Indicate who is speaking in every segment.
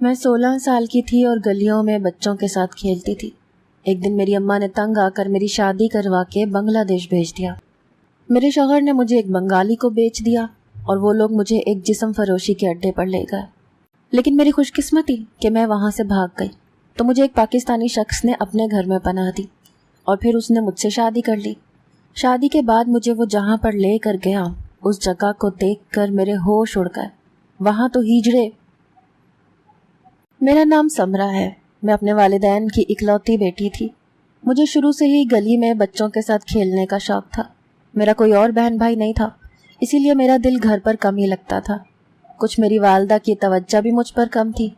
Speaker 1: میں 16 سال کی تھی اور گلیوں میں بچوں کے ساتھ کھیلتی تھی۔ ایک دن میری اماں نے تنگ آ کر میری شادی کروا کے بنگلہ دیش بھیج دیا۔ میرے شوہر نے مجھے ایک بنگالی کو بیچ دیا اور وہ لوگ مجھے ایک جسم فروشی کے اڈے پر لے گئے۔ لیکن میری خوش قسمتی کہ میں وہاں سے بھاگ گئی تو مجھے ایک پاکستانی شخص نے اپنے گھر میں پناہ دی اور پھر اس نے مجھ سے شادی کر لی۔ شادی کے بعد مجھے وہ جہاں پر لے کر گیا اس جگہ کو دیکھ کر میرے ہوش اڑ گئے۔ وہاں تو ہجڑے۔ میرا نام سمرا ہے۔ میں اپنے والدین کی اکلوتی بیٹی تھی۔ مجھے شروع سے ہی گلی میں بچوں کے ساتھ کھیلنے کا شوق تھا۔ میرا کوئی اور بہن بھائی نہیں تھا، اسی لیے میرا دل گھر پر کم ہی لگتا تھا۔ کچھ میری والدہ کی توجہ بھی مجھ پر کم تھی،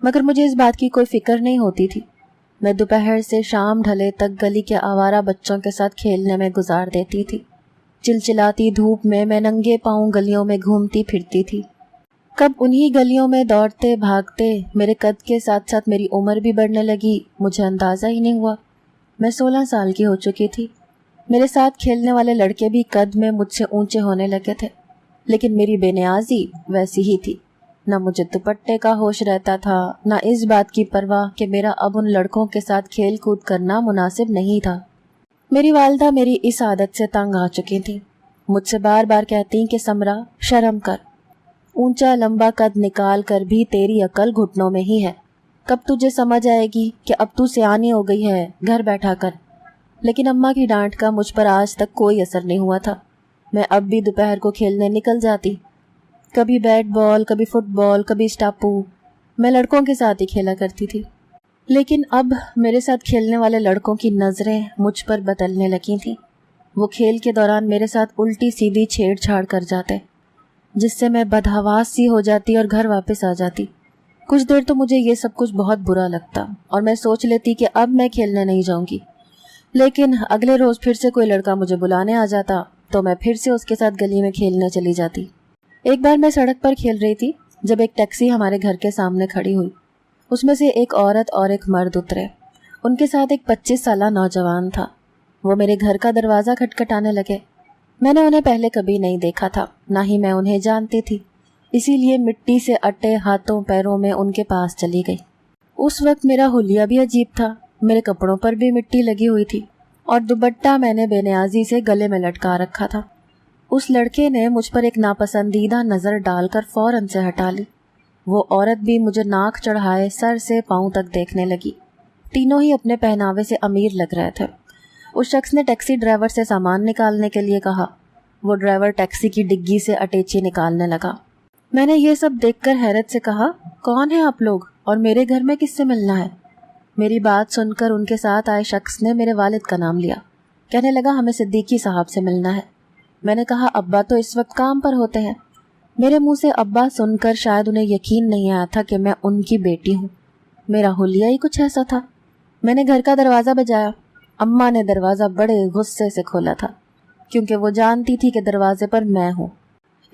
Speaker 1: مگر مجھے اس بات کی کوئی فکر نہیں ہوتی تھی۔ میں دوپہر سے شام ڈھلے تک گلی کے آوارہ بچوں کے ساتھ کھیلنے میں گزار دیتی تھی۔ چلچلاتی دھوپ میں ننگے پاؤں گلیوں میں گھومتی پھرتی تھی۔ کب انہی گلیوں میں دوڑتے بھاگتے میرے قد کے ساتھ ساتھ میری عمر بھی بڑھنے لگی، مجھے اندازہ ہی نہیں ہوا۔ میں 16 سال کی ہو چکی تھی۔ میرے ساتھ کھیلنے والے لڑکے بھی قد میں مجھ سے اونچے ہونے لگے تھے، لیکن میری بے نیازی ویسی ہی تھی۔ نہ مجھے دوپٹے کا ہوش رہتا تھا، نہ اس بات کی پرواہ کہ میرا اب ان لڑکوں کے ساتھ کھیل کود کرنا مناسب نہیں تھا۔ میری والدہ میری اس عادت سے تنگ آ چکی تھی۔ مجھ سے بار بار کہتی کہ سمرا شرم کر، اونچا لمبا قد نکال کر بھی تیری عقل گھٹنوں میں ہی ہے، کب تجھے سمجھ آئے گی کہ اب تو سیانی ہو گئی ہے، گھر بیٹھا کر۔ لیکن اماں کی ڈانٹ کا مجھ پر آج تک کوئی اثر نہیں ہوا تھا۔ میں اب بھی دوپہر کو کھیلنے نکل جاتی، کبھی بیٹ بال، کبھی فٹ بال، کبھی اسٹاپو۔ میں لڑکوں کے ساتھ ہی کھیلا کرتی تھی، لیکن اب میرے ساتھ کھیلنے والے لڑکوں کی نظریں مجھ پر بدلنے لگی تھیں۔ وہ کھیل کے دوران میرے ساتھ الٹی سیدھی چھیڑ چھاڑ کر جاتے، جس سے میں بدحواس سی ہو جاتی اور گھر واپس آ جاتی۔ کچھ دیر تو مجھے یہ سب کچھ بہت برا لگتا اور میں سوچ لیتی کہ اب میں کھیلنے نہیں جاؤں گی۔ لیکن اگلے روز پھر سے کوئی لڑکا مجھے بلانے آ جاتا تو میں پھر سے اس کے ساتھ گلی میں کھیلنے چلی جاتی۔ ایک بار میں سڑک پر کھیل رہی تھی جب ایک ٹیکسی ہمارے گھر کے سامنے کھڑی ہوئی۔ اس میں سے ایک عورت اور ایک مرد اترے۔ ان کے ساتھ ایک 25 سالہ نوجوان تھا۔ وہ میرے گھر کا دروازہ کھٹکھٹانے لگے۔ میں نے انہیں پہلے کبھی نہیں دیکھا تھا، نہ ہی میں انہیں جانتی تھی، اسی لیے مٹی سے اٹے ہاتھوں پیروں میں ان کے پاس چلی گئی۔ اس وقت میرا حلیہ بھی عجیب تھا، میرے کپڑوں پر بھی مٹی لگی ہوئی تھی اور دوپٹہ میں نے بے نیازی سے گلے میں لٹکا رکھا تھا۔ اس لڑکے نے مجھ پر ایک ناپسندیدہ نظر ڈال کر فوراً سے ہٹا لی۔ وہ عورت بھی مجھے ناک چڑھائے سر سے پاؤں تک دیکھنے لگی۔ تینوں ہی اپنے پہناوے سے امیر لگ رہے تھے۔ اس شخص نے ٹیکسی ڈرائیور سے سامان نکالنے کے لیے کہا۔ وہ ڈرائیور ٹیکسی کی ڈگی سے اٹیچی نکالنے لگا۔ میں نے یہ سب دیکھ کر حیرت سے کہا، کون ہیں آپ لوگ اور میرے گھر میں کس سے ملنا ہے؟ میری بات سن کر ان کے ساتھ آئے شخص نے میرے والد کا نام لیا، کہنے لگا ہمیں صدیقی صاحب سے ملنا ہے۔ میں نے کہا ابا تو اس وقت کام پر ہوتے ہیں۔ میرے منہ سے ابا سن کر شاید انہیں یقین نہیں آیا تھا کہ میں ان کی بیٹی ہوں۔ میرا حلیہ ہی کچھ ایسا تھا۔ میں نے گھر کا دروازہ بجایا۔ اماں نے دروازہ بڑے غصے سے کھولا تھا، کیونکہ وہ جانتی تھی کہ دروازے پر میں ہوں۔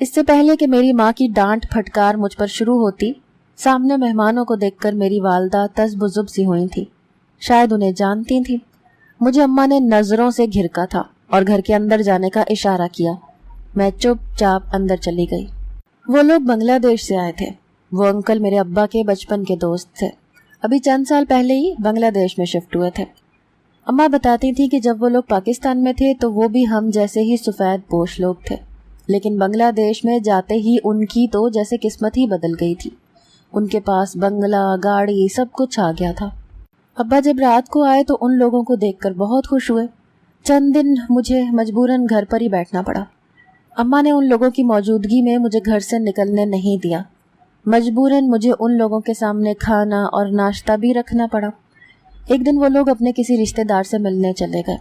Speaker 1: اس سے پہلے کہ میری ماں کی ڈانٹ پھٹکار مجھ پر شروع ہوتی، سامنے مہمانوں کو دیکھ کر میری والدہ تذبذب سی ہوئی تھی، شاید انہیں جانتی تھی۔ مجھے اماں نے نظروں سے گھرکا تھا اور گھر کے اندر جانے کا اشارہ کیا۔ میں چپ چاپ اندر چلی گئی۔ وہ لوگ بنگلہ دیش سے آئے تھے۔ وہ انکل میرے ابا کے بچپن کے دوست تھے، ابھی چند سال پہلے ہی بنگلہ دیش میں شفٹ ہوئے تھے۔ اماں بتاتی تھی کہ جب وہ لوگ پاکستان میں تھے تو وہ بھی ہم جیسے ہی سفید پوش لوگ تھے، لیکن بنگلہ دیش میں جاتے ہی ان کی تو جیسے قسمت ہی بدل گئی تھی۔ ان کے پاس بنگلہ، گاڑی، سب کچھ آ گیا تھا۔ ابا جب رات کو آئے تو ان لوگوں کو دیکھ کر بہت خوش ہوئے۔ چند دن مجھے مجبوراً گھر پر ہی بیٹھنا پڑا۔ اماں نے ان لوگوں کی موجودگی میں مجھے گھر سے نکلنے نہیں دیا۔ مجبوراً مجھے ان لوگوں کے سامنے کھانا اور ناشتہ بھی رکھنا پڑا۔ ایک دن وہ لوگ اپنے کسی رشتہ دار سے ملنے چلے گئے۔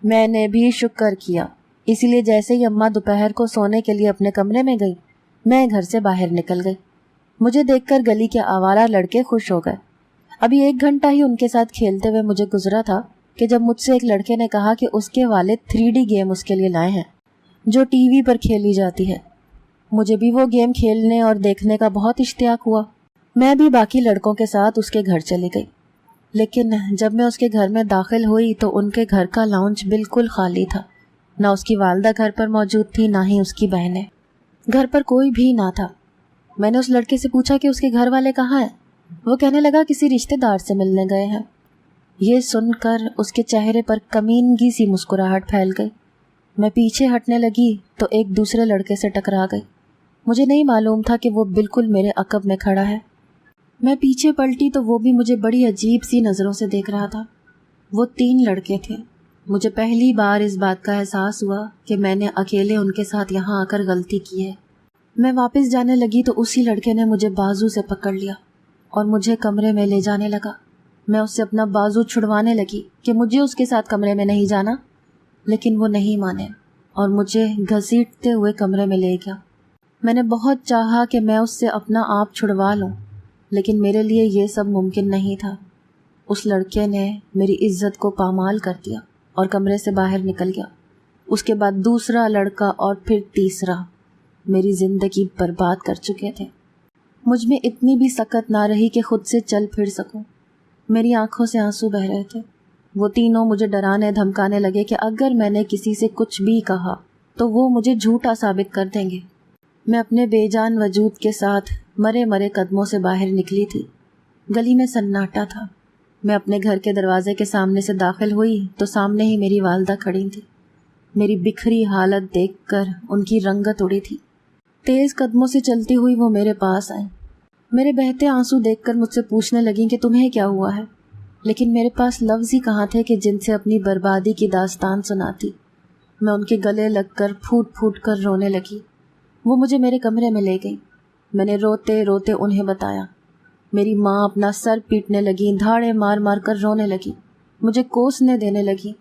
Speaker 1: میں نے بھی شکر کیا، اسی لیے جیسے ہی اماں دوپہر کو سونے کے لیے اپنے کمرے میں گئی، میں گھر سے باہر نکل گئی۔ مجھے دیکھ کر گلی کے آوارہ لڑکے خوش ہو گئے۔ ابھی 1 گھنٹہ ہی ان کے ساتھ کھیلتے ہوئے مجھے گزرا تھا کہ جب مجھ سے ایک لڑکے نے کہا کہ اس کے والد 3D گیم اس کے لیے لائے ہیں جو ٹی وی پر کھیلی جاتی ہے۔ مجھے بھی وہ گیم کھیلنے اور دیکھنے کا بہت اشتیاق ہوا۔ میں بھی باقی لڑکوں کے ساتھ اس کے گھر چلی گئی، لیکن جب میں اس کے گھر میں داخل ہوئی تو ان کے گھر کا لاؤنج بالکل خالی تھا۔ نہ اس کی والدہ گھر پر موجود تھی، نہ ہی اس کی بہنیں۔ گھر پر کوئی بھی نہ تھا۔ میں نے اس لڑکے سے پوچھا کہ اس کے گھر والے کہاں ہیں؟ وہ کہنے لگا کسی رشتے دار سے ملنے گئے ہیں۔ یہ سن کر اس کے چہرے پر کمینگی سی مسکراہٹ پھیل گئی۔ میں پیچھے ہٹنے لگی تو ایک دوسرے لڑکے سے ٹکرا گئی۔ مجھے نہیں معلوم تھا کہ وہ بالکل میرے عقب میں کھڑا ہے۔ میں پیچھے پلٹی تو وہ بھی مجھے بڑی عجیب سی نظروں سے دیکھ رہا تھا۔ وہ 3 لڑکے تھے۔ مجھے پہلی بار اس بات کا احساس ہوا کہ میں نے اکیلے ان کے ساتھ یہاں آ کر غلطی کی ہے۔ میں واپس جانے لگی تو اسی لڑکے نے مجھے بازو سے پکڑ لیا اور مجھے کمرے میں لے جانے لگا۔ میں اس سے اپنا بازو چھڑوانے لگی کہ مجھے اس کے ساتھ کمرے میں نہیں جانا، لیکن وہ نہیں مانے اور مجھے گھسیٹتے ہوئے کمرے میں لے گیا۔ میں نے بہت چاہا کہ میں اس سے اپنا آپ چھڑوا لوں، لیکن میرے لیے یہ سب ممکن نہیں تھا۔ اس لڑکے نے میری عزت کو پامال کر دیا اور کمرے سے باہر نکل گیا۔ اس کے بعد دوسرا لڑکا اور پھر تیسرا میری زندگی برباد کر چکے تھے۔ مجھ میں اتنی بھی سکت نہ رہی کہ خود سے چل پھر سکوں۔ میری آنکھوں سے آنسو بہہ رہے تھے۔ وہ تینوں مجھے ڈرانے دھمکانے لگے کہ اگر میں نے کسی سے کچھ بھی کہا تو وہ مجھے جھوٹا ثابت کر دیں گے۔ میں اپنے بے جان وجود کے ساتھ مرے مرے قدموں سے باہر نکلی تھی۔ گلی میں سناٹا تھا۔ میں اپنے گھر کے دروازے کے سامنے سے داخل ہوئی تو سامنے ہی میری والدہ کھڑی تھی۔ میری بکھری حالت دیکھ کر ان کی رنگت اڑی تھی۔ تیز قدموں سے چلتی ہوئی وہ میرے پاس آئیں۔ میرے بہتے آنسو دیکھ کر مجھ سے پوچھنے لگیں کہ تمہیں کیا ہوا ہے، لیکن میرے پاس لفظ ہی کہاں تھے کہ جن سے اپنی بربادی کی داستان سناتی۔ میں ان کے گلے لگ کر پھوٹ پھوٹ کر رونے لگی۔ وہ مجھے میرے کمرے میں لے گئی۔ میں نے روتے روتے انہیں بتایا۔ میری ماں اپنا سر پیٹنے لگی، دھاڑے مار مار کر رونے لگی، مجھے کوسنے دینے لگی،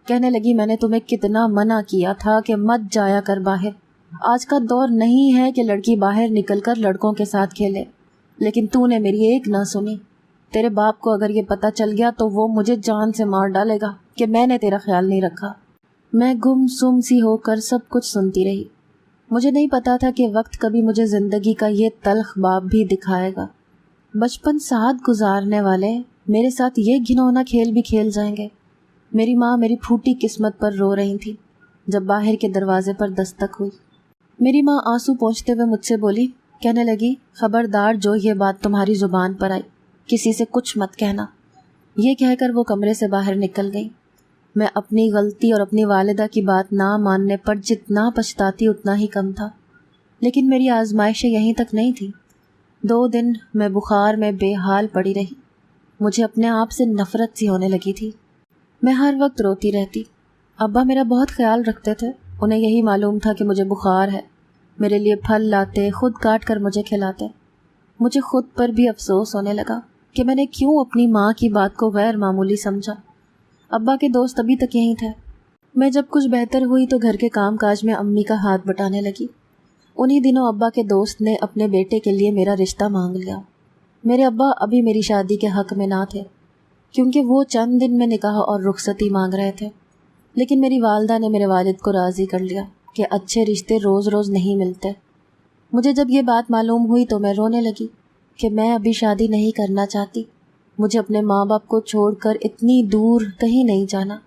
Speaker 1: کہنے لگی میں نے تمہیں کتنا منع کیا تھا کہ مت جایا کر باہر۔ آج کا دور نہیں ہے کہ لڑکی باہر نکل کر لڑکوں کے ساتھ کھیلے، لیکن تو نے میری ایک نہ سنی۔ تیرے باپ کو اگر یہ پتہ چل گیا تو وہ مجھے جان سے مار ڈالے گا کہ میں نے تیرا خیال نہیں رکھا۔ میں گم سم سی ہو کر سب کچھ سنتی رہی۔ مجھے نہیں پتا تھا کہ وقت کبھی مجھے زندگی کا یہ تلخ باب بھی دکھائے گا۔ بچپن ساتھ گزارنے والے میرے ساتھ یہ گھنونا کھیل بھی کھیل جائیں گے۔ میری ماں میری پھوٹی قسمت پر رو رہی تھی جب باہر کے دروازے پر دستک ہوئی۔ میری ماں آنسو پونچھتے ہوئے مجھ سے بولی، کہنے لگی خبردار جو یہ بات تمہاری زبان پر آئی کسی سے کچھ مت کہنا۔ یہ کہہ کر وہ کمرے سے باہر نکل گئی۔ میں اپنی غلطی اور اپنی والدہ کی بات نہ ماننے پر جتنا پچھتاتی اتنا ہی کم تھا، لیکن میری آزمائشیں یہیں تک نہیں تھی۔ 2 دن میں بخار میں بے حال پڑی رہی۔ مجھے اپنے آپ سے نفرت سی ہونے لگی تھی۔ میں ہر وقت روتی رہتی۔ ابا میرا بہت خیال رکھتے تھے، انہیں یہی معلوم تھا کہ مجھے بخار ہے، میرے لیے پھل لاتے، خود کاٹ کر مجھے کھلاتے۔ مجھے خود پر بھی افسوس ہونے لگا کہ میں نے کیوں اپنی ماں کی بات کو غیر معمولی سمجھا۔ ابا کے دوست ابھی تک یہیں تھے۔ میں جب کچھ بہتر ہوئی تو گھر کے کام کاج میں امی کا ہاتھ بٹانے لگی۔ انہی دنوں ابا کے دوست نے اپنے بیٹے کے لیے میرا رشتہ مانگ لیا۔ میرے ابا ابھی میری شادی کے حق میں نہ تھے، کیونکہ وہ چند دن میں نکاح اور رخصتی مانگ رہے تھے، لیکن میری والدہ نے میرے والد کو راضی کر لیا کہ اچھے رشتے روز روز نہیں ملتے۔ مجھے جب یہ بات معلوم ہوئی تو میں رونے لگی کہ میں ابھی شادی نہیں کرنا چاہتی، مجھے اپنے ماں باپ کو چھوڑ کر اتنی دور کہیں نہیں جانا۔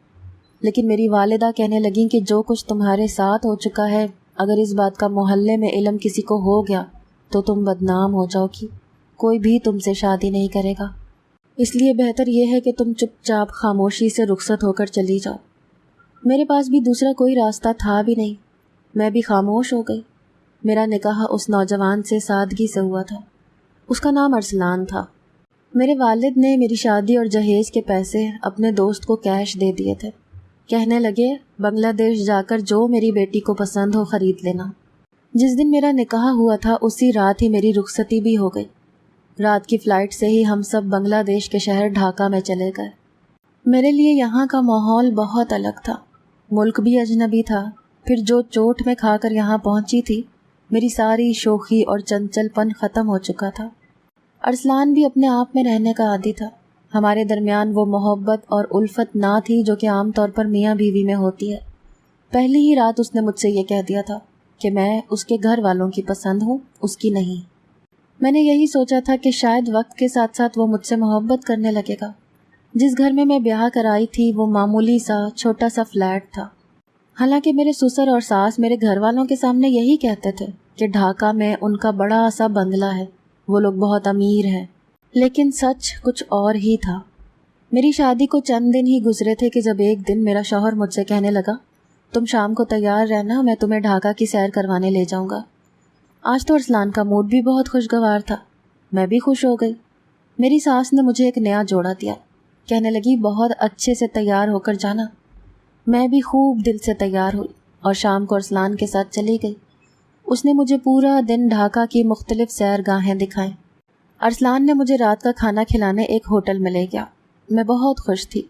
Speaker 1: لیکن میری والدہ کہنے لگیں کہ جو کچھ تمہارے ساتھ ہو چکا ہے، اگر اس بات کا محلے میں علم کسی کو ہو گیا تو تم بدنام ہو جاؤ گی، کوئی بھی تم سے شادی نہیں کرے گا، اس لیے بہتر یہ ہے کہ تم چپ چاپ خاموشی سے رخصت ہو کر چلی جاؤ۔ میرے پاس بھی دوسرا کوئی راستہ تھا بھی نہیں، میں بھی خاموش ہو گئی۔ میرا نکاح اس نوجوان سے سادگی سے ہوا تھا، اس کا نام ارسلان تھا۔ میرے والد نے میری شادی اور جہیز کے پیسے اپنے دوست کو کیش دے دیے تھے، کہنے لگے بنگلہ دیش جا کر جو میری بیٹی کو پسند ہو خرید لینا۔ جس دن میرا نکاح ہوا تھا اسی رات ہی میری رخصتی بھی ہو گئی۔ رات کی فلائٹ سے ہی ہم سب بنگلہ دیش کے شہر ڈھاکہ میں چلے گئے۔ میرے لیے یہاں کا ماحول بہت الگ تھا، ملک بھی اجنبی تھا۔ پھر جو چوٹ میں کھا کر یہاں پہنچی تھی، میری ساری شوخی اور چنچل پن ختم ہو چکا تھا۔ ارسلان بھی اپنے آپ میں رہنے کا عادی تھا۔ ہمارے درمیان وہ محبت اور الفت نہ تھی جو کہ عام طور پر میاں بیوی میں ہوتی ہے۔ پہلی ہی رات اس نے مجھ سے یہ کہہ دیا تھا کہ میں اس کے گھر والوں کی پسند ہوں، اس کی نہیں۔ میں نے یہی سوچا تھا کہ شاید وقت کے ساتھ ساتھ وہ مجھ سے محبت کرنے لگے گا۔ جس گھر میں بیاہ کرائی تھی وہ معمولی سا چھوٹا سا فلیٹ تھا، حالانکہ میرے سسر اور ساس میرے گھر والوں کے سامنے یہی کہتے تھے کہ ڈھاکہ میں ان کا بڑا سا بنگلہ ہے، وہ لوگ بہت امیر ہیں، لیکن سچ کچھ اور ہی تھا۔ میری شادی کو چند دن ہی گزرے تھے کہ جب ایک دن میرا شوہر مجھ سے کہنے لگا، تم شام کو تیار رہنا، میں تمہیں ڈھاکہ کی سیر کروانے لے جاؤں گا۔ آج تو ارسلان کا موڈ بھی بہت خوشگوار تھا، میں بھی خوش ہو گئی۔ میری ساس نے مجھے ایک نیا جوڑا دیا، کہنے لگی بہت اچھے سے تیار ہو کر جانا۔ میں بھی خوب دل سے تیار ہوئی اور شام کو ارسلان کے ساتھ چلی گئی۔ اس نے مجھے پورا دن ڈھاکہ کی مختلف سیر گاہیں دکھائیں۔ ارسلان نے مجھے رات کا کھانا کھلانے ایک ہوٹل میں لے گیا۔ میں بہت خوش تھی۔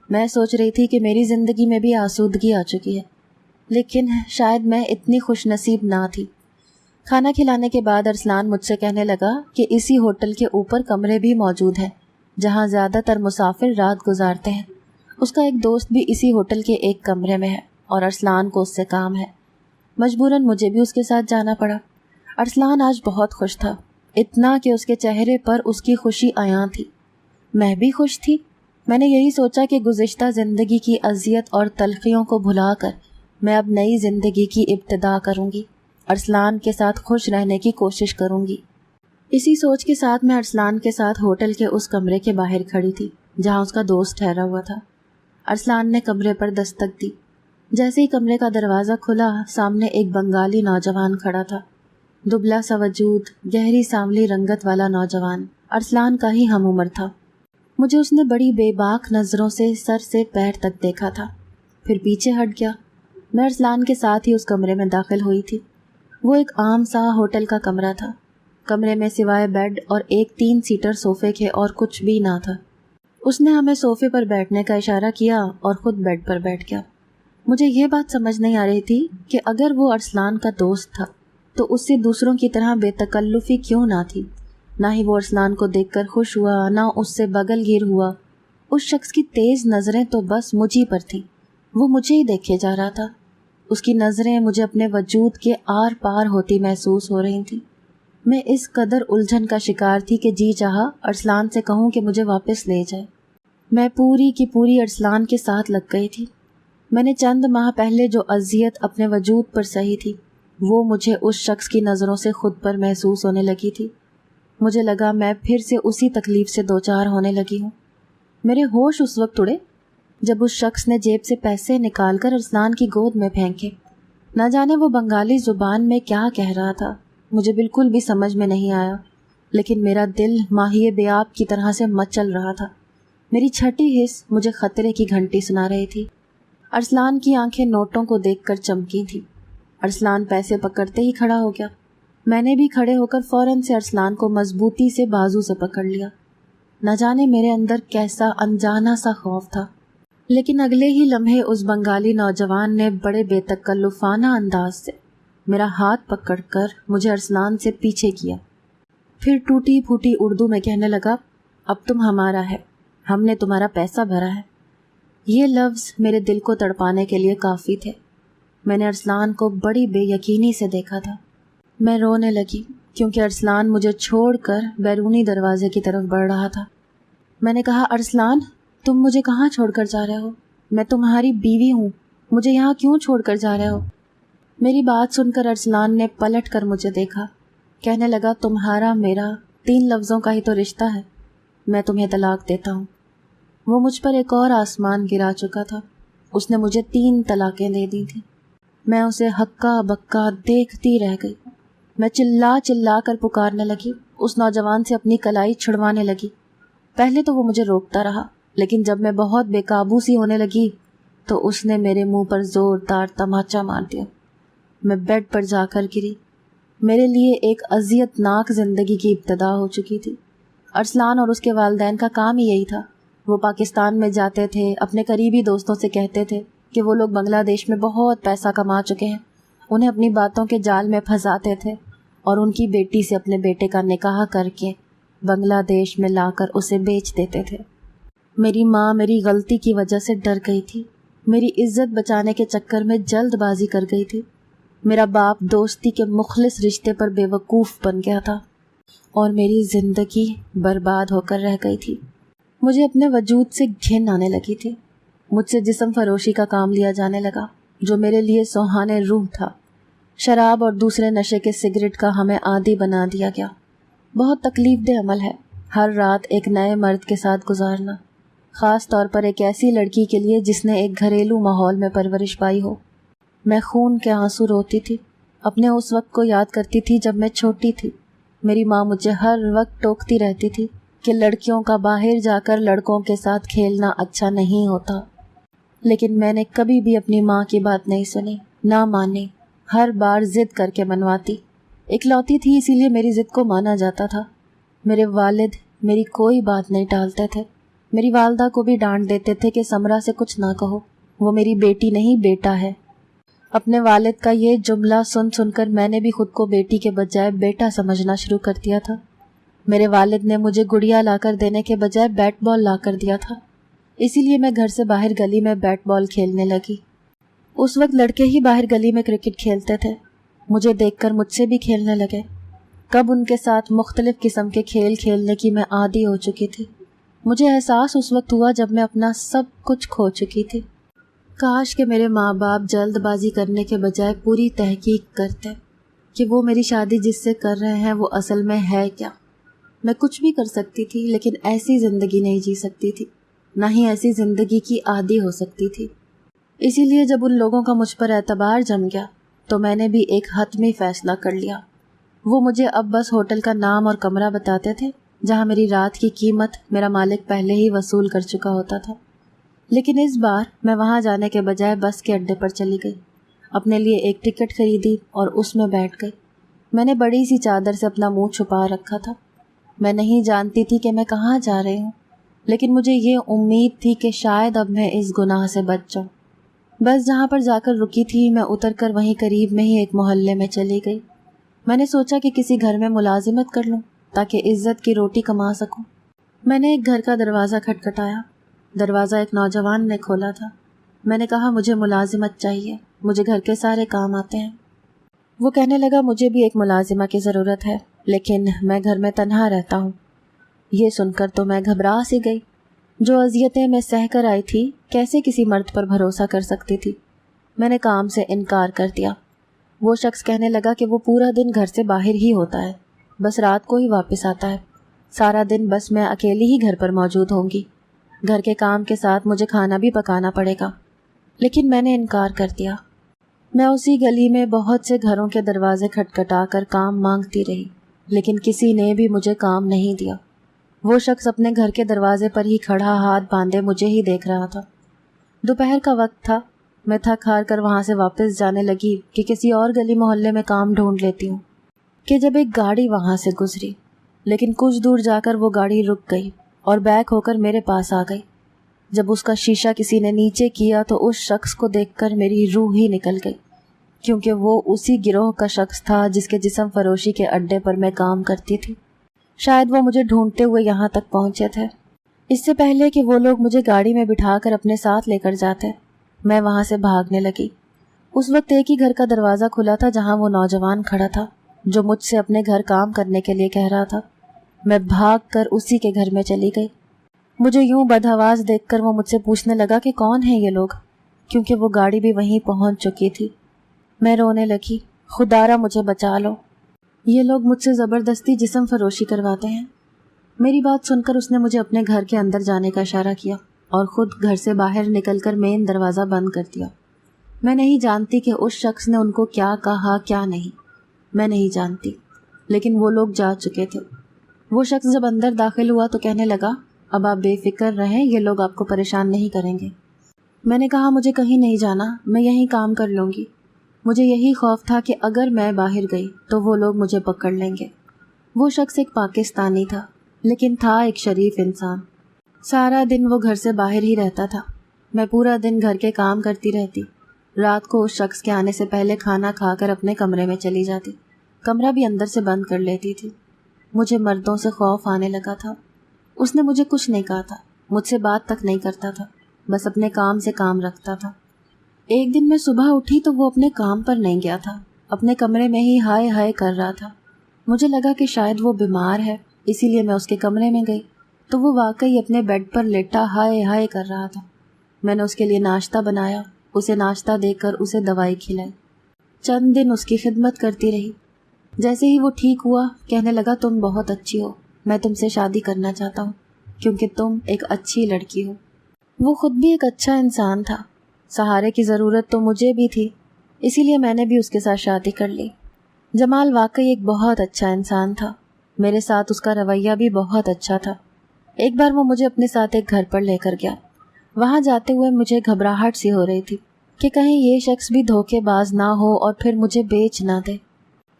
Speaker 1: میں سوچ رہی تھی کہ میری زندگی میں بھی آسودگی آ چکی ہے، لیکن شاید میں اتنی خوش نصیب نہ تھی۔ کھانا کھلانے کے بعد ارسلان مجھ سے کہنے لگا کہ اسی ہوٹل کے اوپر کمرے بھی موجود ہیں جہاں زیادہ تر مسافر رات گزارتے ہیں۔ اس کا ایک دوست بھی اسی ہوٹل کے ایک کمرے میں ہے اور ارسلان کو اس سے کام ہے۔ مجبوراً مجھے بھی اس کے ساتھ جانا پڑا۔ ارسلان آج بہت خوش تھا، اتنا کہ اس کے چہرے پر اس کی خوشی عیاں تھی۔ میں بھی خوش تھی۔ میں نے یہی سوچا کہ گزشتہ زندگی کی اذیت اور تلخیوں کو بھلا کر میں اب نئی زندگی کی ابتدا کروں گی، ارسلان کے ساتھ خوش رہنے کی کوشش کروں گی۔ اسی سوچ کے ساتھ میں ارسلان کے ساتھ ہوٹل کے اس کمرے کے باہر کھڑی تھی جہاں اس کا دوست ٹھہرا ہوا تھا۔ ارسلان نے کمرے پر دستک دی۔ جیسے ہی کمرے کا دروازہ کھلا، سامنے ایک بنگالی نوجوان کھڑا تھا، دبلا سا وجود، گہری سانولی رنگت والا نوجوان، ارسلان کا ہی ہم عمر تھا۔ مجھے اس نے بڑی بے باک نظروں سے سر سے پیر تک دیکھا تھا، پھر پیچھے ہٹ گیا۔ میں ارسلان کے ساتھ ہی اس کمرے میں داخل ہوئی تھی۔ وہ ایک عام سا ہوٹل کا کمرہ تھا۔ کمرے میں سوائے بیڈ اور ایک 3 سیٹر صوفے کے اور کچھ بھی نہ تھا۔ اس نے ہمیں صوفے پر بیٹھنے کا اشارہ کیا اور خود بیڈ پر بیٹھ گیا۔ مجھے یہ بات سمجھ نہیں آ رہی تھی کہ اگر وہ ارسلان کا دوست تھا تو اس سے دوسروں کی طرح بے تکلفی کیوں نہ تھی۔ نہ ہی وہ ارسلان کو دیکھ کر خوش ہوا، نہ اس سے بغل گیر ہوا۔ اس شخص کی تیز نظریں تو بس مجھی پر تھیں، وہ مجھے ہی دیکھے جا رہا تھا۔ اس کی نظریں مجھے اپنے وجود کے آر پار ہوتی محسوس ہو رہی تھیں۔ میں اس قدر الجھن کا شکار تھی کہ جی چاہا ارسلان سے کہوں کہ مجھے واپس لے جائے۔ میں پوری کی پوری ارسلان کے ساتھ لگ گئی تھی۔ میں نے چند ماہ پہلے جو اذیت اپنے وجود پر سہی تھی، وہ مجھے اس شخص کی نظروں سے خود پر محسوس ہونے لگی تھی۔ مجھے لگا میں پھر سے اسی تکلیف سے دوچار ہونے لگی ہوں۔ میرے ہوش اس وقت اڑے جب اس شخص نے جیب سے پیسے نکال کر ارسلان کی گود میں پھینکے۔ نہ جانے وہ بنگالی زبان میں کیا کہہ رہا تھا، مجھے بالکل بھی سمجھ میں نہیں آیا، لیکن میرا دل ماہی بیاب کی طرح سے مچل رہا تھا۔ میری چھٹی حس مجھے خطرے کی گھنٹی سنا رہی تھی۔ ارسلان کی آنکھیں نوٹوں کو دیکھ کر چمکی تھی۔ ارسلان پیسے پکڑتے ہی کھڑا ہو گیا۔ میں نے بھی کھڑے ہو کر فوراً سے ارسلان کو مضبوطی سے بازو سے پکڑ لیا۔ نہ جانے میرے اندر کیسا انجانا سا خوف تھا، لیکن اگلے ہی لمحے اس بنگالی نوجوان نے بڑے بے تکلفانہ انداز سے میرا ہاتھ پکڑ کر مجھے ارسلان سے پیچھے کیا۔ پھر ٹوٹی پھوٹی اردو میں کہنے لگا، اب تم ہمارا ہے، ہم نے تمہارا پیسہ بھرا ہے۔ یہ لفظ میرے دل کو تڑپانے کے لیے کافی تھے۔ میں نے ارسلان کو بڑی بے یقینی سے دیکھا تھا۔ میں رونے لگی کیونکہ ارسلان مجھے چھوڑ کر بیرونی دروازے کی طرف بڑھ رہا تھا۔ میں نے کہا، ارسلان تم مجھے کہاں چھوڑ کر جا رہے ہو؟ میں تمہاری بیوی ہوں، مجھے یہاں کیوں چھوڑ کر جا رہے ہو؟ میری بات سن کر ارسلان نے پلٹ کر مجھے دیکھا، کہنے لگا، تمہارا میرا 3 لفظوں کا ہی تو رشتہ ہے، میں تمہیں طلاق دیتا ہوں۔ وہ مجھ پر ایک اور آسمان گرا چکا تھا۔ اس نے مجھے 3 طلاقیں دے دی تھیں۔ میں اسے ہکا بکا دیکھتی رہ گئی۔ میں چلا چلا کر پکارنے لگی، اس نوجوان سے اپنی کلائی چھڑوانے لگی۔ پہلے تو وہ مجھے روکتا رہا، لیکن جب میں بہت بے قابو سی ہونے لگی تو اس نے میرے منہ پر زوردار تماچا مار دیا۔ میں بیڈ پر جا کر گری۔ میرے لیے ایک اذیت ناک زندگی کی ابتدا ہو چکی تھی۔ ارسلان اور اس کے والدین کا کام ہی یہی تھا۔ وہ پاکستان میں جاتے تھے، اپنے قریبی دوستوں سے کہتے تھے کہ وہ لوگ بنگلہ دیش میں بہت پیسہ کما چکے ہیں، انہیں اپنی باتوں کے جال میں پھنساتے تھے اور ان کی بیٹی سے اپنے بیٹے کا نکاح کر کے بنگلہ دیش میں لا کر اسے بیچ دیتے تھے۔ میری ماں میری غلطی کی وجہ سے ڈر گئی تھی، میری عزت بچانے کے چکر میں جلد بازی کر گئی تھی۔ میرا باپ دوستی کے مخلص رشتے پر بے وقوف بن گیا تھا اور میری زندگی برباد ہو کر رہ گئی تھی۔ مجھے اپنے وجود سے گھن آنے لگی تھی۔ مجھ سے جسم فروشی کا کام لیا جانے لگا جو میرے لیے سوہانے روح تھا۔ شراب اور دوسرے نشے کے سگریٹ کا ہمیں عادی بنا دیا گیا۔ بہت تکلیف دہ عمل ہے، ہر رات ایک نئے مرد کے ساتھ گزارنا، خاص طور پر ایک ایسی لڑکی کے لیے جس نے ایک گھریلو ماحول میں پرورش پائی ہو۔ میں خون کے آنسو روتی تھی، اپنے اس وقت کو یاد کرتی تھی جب میں چھوٹی تھی۔ میری ماں مجھے ہر وقت ٹوکتی رہتی تھی کہ لڑکیوں کا باہر جا کر لڑکوں کے ساتھ کھیلنا اچھا نہیں ہوتا، لیکن میں نے کبھی بھی اپنی ماں کی بات نہیں سنی، نہ مانی، ہر بار ضد کر کے منواتی۔ اکلوتی تھی اسی لیے میری ضد کو مانا جاتا تھا۔ میرے والد میری کوئی بات نہیں ٹالتے تھے، میری والدہ کو بھی ڈانٹ دیتے تھے کہ سمرا سے کچھ نہ کہو، وہ میری بیٹی نہیں بیٹا ہے۔ اپنے والد کا یہ جملہ سن سن کر میں نے بھی خود کو بیٹی کے بجائے بیٹا سمجھنا شروع کر دیا تھا۔ میرے والد نے مجھے گڑیا لا کر دینے کے بجائے بیٹ بال لا کر دیا تھا، اسی لیے میں گھر سے باہر گلی میں بیٹ بال کھیلنے لگی۔ اس وقت لڑکے ہی باہر گلی میں کرکٹ کھیلتے تھے، مجھے دیکھ کر مجھ سے بھی کھیلنے لگے۔ کب ان کے ساتھ مختلف قسم کے کھیل کھیلنے کی میں عادی ہو چکی تھی۔ مجھے احساس اس وقت ہوا جب میں اپنا سب کچھ کھو چکی تھی۔ کاش کہ میرے ماں باپ جلد بازی کرنے کے بجائے پوری تحقیق کرتے کہ وہ میری شادی جس سے کر رہے ہیں وہ اصل میں ہے کیا۔ میں کچھ بھی کر سکتی تھی لیکن ایسی زندگی نہیں جی سکتی تھی، نہ ہی ایسی زندگی کی عادی ہو سکتی تھی۔ اسی لیے جب ان لوگوں کا مجھ پر اعتبار جم گیا تو میں نے بھی ایک حتمی فیصلہ کر لیا۔ وہ مجھے اب بس ہوٹل کا نام اور کمرہ بتاتے تھے جہاں میری رات کی قیمت میرا مالک پہلے ہی وصول کر چکا ہوتا تھا، لیکن اس بار میں وہاں جانے کے بجائے بس کے اڈے پر چلی گئی، اپنے لیے ایک ٹکٹ خریدی اور اس میں بیٹھ گئی۔ میں نے بڑی سی چادر سے اپنا منہ چھپا رکھا تھا۔ میں نہیں جانتی تھی کہ میں کہاں جا رہی ہوں، لیکن مجھے یہ امید تھی کہ شاید اب میں اس گناہ سے بچ جاؤں۔ بس جہاں پر جا کر رکی تھی میں اتر کر وہیں قریب میں ہی ایک محلے میں چلی گئی۔ میں نے سوچا کہ کسی گھر میں ملازمت کر لوں تاکہ عزت کی روٹی کما سکوں۔ میں نے ایک گھر کا دروازہ کھٹکھٹایا۔ دروازہ ایک نوجوان نے کھولا تھا۔ میں نے کہا مجھے ملازمت چاہیے، مجھے گھر کے سارے کام آتے ہیں۔ وہ کہنے لگا مجھے بھی ایک ملازمہ کی ضرورت ہے، لیکن میں گھر میں تنہا رہتا ہوں۔ یہ سن کر تو میں گھبرا سی گئی۔ جو اذیتیں میں سہ کر آئی تھی کیسے کسی مرد پر بھروسہ کر سکتی تھی؟ میں نے کام سے انکار کر دیا۔ وہ شخص کہنے لگا کہ وہ پورا دن گھر سے باہر ہی ہوتا ہے، بس رات کو ہی واپس آتا ہے، سارا دن بس میں اکیلی ہی گھر پر موجود ہوں گی، گھر کے کام کے ساتھ مجھے کھانا بھی پکانا پڑے گا۔ لیکن میں نے انکار کر دیا۔ میں اسی گلی میں بہت سے گھروں کے دروازے کھٹکھٹا کر کام مانگتی رہی، لیکن کسی نے بھی مجھے کام نہیں دیا۔ وہ شخص اپنے گھر کے دروازے پر ہی کھڑا ہاتھ باندھے مجھے ہی دیکھ رہا تھا۔ دوپہر کا وقت تھا، میں تھک ہار کر وہاں سے واپس جانے لگی کہ کسی اور گلی محلے میں کام ڈھونڈ لیتی ہوں، کہ جب ایک گاڑی وہاں سے گزری، لیکن کچھ دور جا کر وہ گاڑی رک گئی اور بیک ہو کر میرے پاس آ گئی۔ جب اس کا شیشہ کسی نے نیچے کیا تو اس شخص کو دیکھ کر میری روح ہی نکل گئی، کیونکہ وہ اسی گروہ کا شخص تھا جس کے جسم فروشی کے اڈے پر میں کام کرتی تھی۔ شاید وہ مجھے ڈھونڈتے ہوئے یہاں تک پہنچے تھے، اس سے پہلے کہ وہ لوگ مجھے گاڑی میں بٹھا کر اپنے ساتھ لے کر جاتے۔ میں وہاں سے بھاگنے لگی۔ اس وقت ایک ہی گھر کا دروازہ کھلا تھا جہاں وہ نوجوان کھڑا تھا جو مجھ سے اپنے گھر کام کرنے کے لیے کہہ رہا تھا۔ میں بھاگ کر اسی کے گھر میں چلی گئی۔ مجھے یوں بدحواس دیکھ کر وہ مجھ سے پوچھنے لگا کہ کون ہیں یہ لوگ، کیونکہ وہ گاڑی بھی وہیں پہنچ چکی تھی۔ میں رونے لگی، خدارا مجھے بچا لو، یہ لوگ مجھ سے زبردستی جسم فروشی کرواتے ہیں۔ میری بات سن کر اس نے مجھے اپنے گھر کے اندر جانے کا اشارہ کیا اور خود گھر سے باہر نکل کر مین دروازہ بند کر دیا۔ میں نہیں جانتی کہ اس شخص نے ان کو کیا کہا کیا نہیں، میں نہیں جانتی، لیکن وہ لوگ جا چکے تھے۔ وہ شخص جب اندر داخل ہوا تو کہنے لگا اب آپ بے فکر رہیں، یہ لوگ آپ کو پریشان نہیں کریں گے۔ میں نے کہا مجھے کہیں نہیں جانا، میں یہیں کام کر لوں گی۔ مجھے یہی خوف تھا کہ اگر میں باہر گئی تو وہ لوگ مجھے پکڑ لیں گے۔ وہ شخص ایک پاکستانی تھا، لیکن تھا ایک شریف انسان۔ سارا دن وہ گھر سے باہر ہی رہتا تھا، میں پورا دن گھر کے کام کرتی رہتی۔ رات کو اس شخص کے آنے سے پہلے کھانا کھا کر اپنے کمرے میں چلی جاتی، کمرہ بھی اندر سے بند کر لیتی تھی۔ مجھے مردوں سے خوف آنے لگا تھا۔ اس نے مجھے کچھ نہیں کہا تھا، مجھ سے بات تک نہیں کرتا تھا، بس اپنے کام سے کام رکھتا تھا۔ ایک دن میں صبح اٹھی تو وہ اپنے کام پر نہیں گیا تھا، اپنے کمرے میں ہی ہائے ہائے کر رہا تھا۔ مجھے لگا کہ شاید وہ بیمار ہے، اسی لیے میں اس کے کمرے میں گئی تو وہ واقعی اپنے بیڈ پر لیٹا ہائے ہائے کر رہا تھا۔ میں نے اس کے لیے ناشتہ بنایا، اسے ناشتہ دے کر اسے دوائی کھلائی۔ چند دن اس کی خدمت کرتی رہی۔ جیسے ہی وہ ٹھیک ہوا کہنے لگا تم بہت اچھی ہو، میں تم سے شادی کرنا چاہتا ہوں کیونکہ تم ایک اچھی لڑکی ہو۔ وہ خود بھی ایک اچھا انسان تھا، سہارے کی ضرورت تو مجھے بھی تھی، اسی لیے میں نے بھی اس کے ساتھ شادی کر لی۔ جمال واقعی ایک بہت اچھا انسان تھا، میرے ساتھ اس کا رویہ بھی بہت اچھا تھا۔ ایک بار وہ مجھے اپنے ساتھ ایک گھر پر لے کر گیا۔ وہاں جاتے ہوئے مجھے گھبراہٹ سی ہو رہی تھی کہ کہیں یہ شخص بھی دھوکے باز نہ ہو اور پھر مجھے بیچ نہ دے۔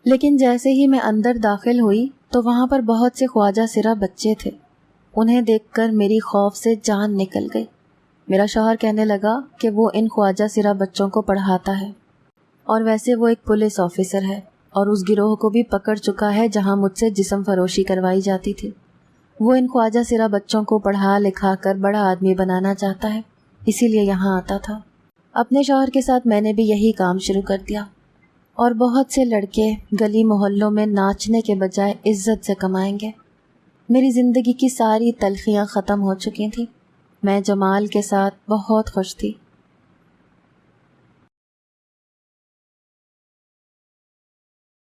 Speaker 1: لیکن جیسے ہی میں اندر داخل ہوئی تو وہاں پر بہت سے خواجہ سرا بچے تھے۔ انہیں دیکھ کر میری خوف سے جان نکل گئی۔ میرا شوہر کہنے لگا کہ وہ ان خواجہ سرا بچوں کو پڑھاتا ہے، اور ویسے وہ ایک پولیس آفیسر ہے اور اس گروہ کو بھی پکڑ چکا ہے جہاں مجھ سے جسم فروشی کروائی جاتی تھی۔ وہ ان خواجہ سرا بچوں کو پڑھا لکھا کر بڑا آدمی بنانا چاہتا ہے، اسی لیے یہاں آتا تھا۔ اپنے شوہر کے ساتھ میں نے بھی یہی کام شروع کر دیا، اور بہت سے لڑکے گلی محلوں میں ناچنے کے بجائے عزت سے کمائیں گے۔ میری زندگی کی ساری تلخیاں ختم ہو چکی تھیں۔ میں جمال کے ساتھ بہت خوش تھی۔